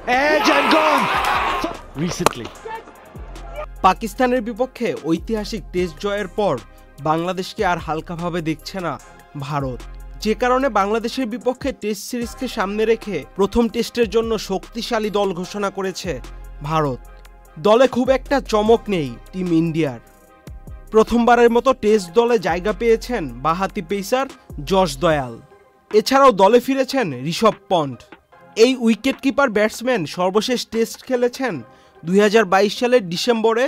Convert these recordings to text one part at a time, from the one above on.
Edge and gone. Recently. পাকিস্তানের বিপক্ষে ঐতিহাসিক টেস্ট জয়ের পর বাংলাদেশকে আর হালকাভাবে দেখছে না ভারত, যে কারণে বাংলাদেশের বিপক্ষে টেস্ট সিরিজকে সামনে রেখে প্রথম টেস্টের জন্য শক্তিশালী দল ঘোষণা করেছে ভারত। দলে খুব একটা চমক নেই টিম ইন্ডিয়ার। প্রথমবারের মতো টেস্ট দলে জায়গা পেয়েছেন বাঁহাতি পেসার যশ দয়াল। এছাড়াও দলে ফিরেছেন ঋষভ পন্ট। এই উইকেট কিপার ব্যাটসম্যান সর্বশেষ টেস্ট খেলেছেন 2022 সালের ডিসেম্বরে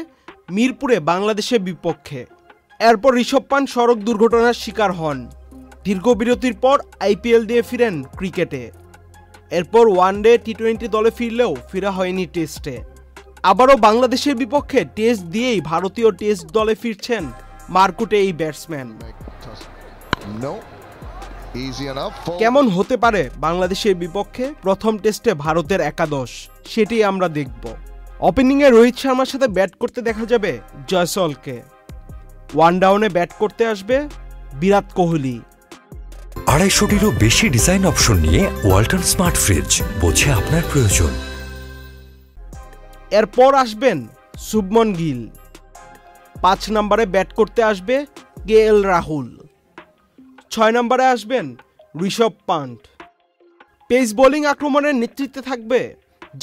মিরপুরে বাংলাদেশের বিপক্ষে। এরপর ঋষভ পন্ট সড়ক দুর্ঘটনার শিকার হন। দীর্ঘ বিরতির পর আইপিএল দিয়ে ফিরেন ক্রিকেটে। এরপর ওয়ানডে টি-20 দলে ফিরলেও ফেরা হয়নি টেস্টে। আবারও বাংলাদেশের বিপক্ষে টেস্ট দিয়েই ভারতীয় টেস্ট দলে ফিরছেন মারকুটে এই ব্যাটসম্যান। কেমন হতে পারে বাংলাদেশের বিপক্ষে প্রথম টেস্টে ভারতের একাদশ, সেটি আমরা দেখব। ওপেনিংয়ে রোহিত শর্মার সাথে ব্যাট করতে দেখা যাবে জয়সওয়ালকে। ওয়ান ডাউনে ব্যাট করতে আসবে বিরাট কোহলি। 250-টিরও বেশি ডিজাইন অপশন নিয়ে ওয়ালটন স্মার্ট ফ্রিজ, বোঝে আপনার প্রয়োজন। এরপর আসবেন শুভমন গিল। 5 নম্বরে ব্যাট করতে আসবে কেএল রাহুল। 6 নম্বরে আসবেন ঋষভ পন্ট। পেস বোলিং আক্রমণের নেতৃত্বে থাকবে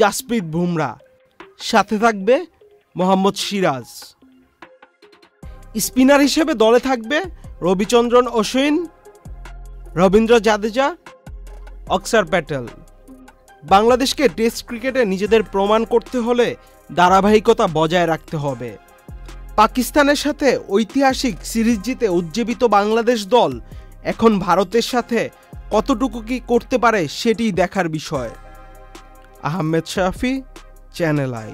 জাসপ্রীত বুমরা, সাথে থাকবে মোহাম্মদ সিরাজ। স্পিনার হিসেবে দলে থাকবে রবিচন্দ্রন অশ্বিন, রবীন্দ্র জাদেজা, অক্সার প্যাটেল। বাংলাদেশকে টেস্ট ক্রিকেটে নিজেদের প্রমাণ করতে হলে ধারাবাহিকতা বজায় রাখতে হবে। পাকিস্তানের সাথে ঐতিহাসিক সিরিজ জিতে উজ্জীবিত বাংলাদেশ দল এখন ভারতের সাথে কতটুকু কি করতে পারে সেটি দেখার বিষয়। আহমেদ শাফি, চ্যানেল আই।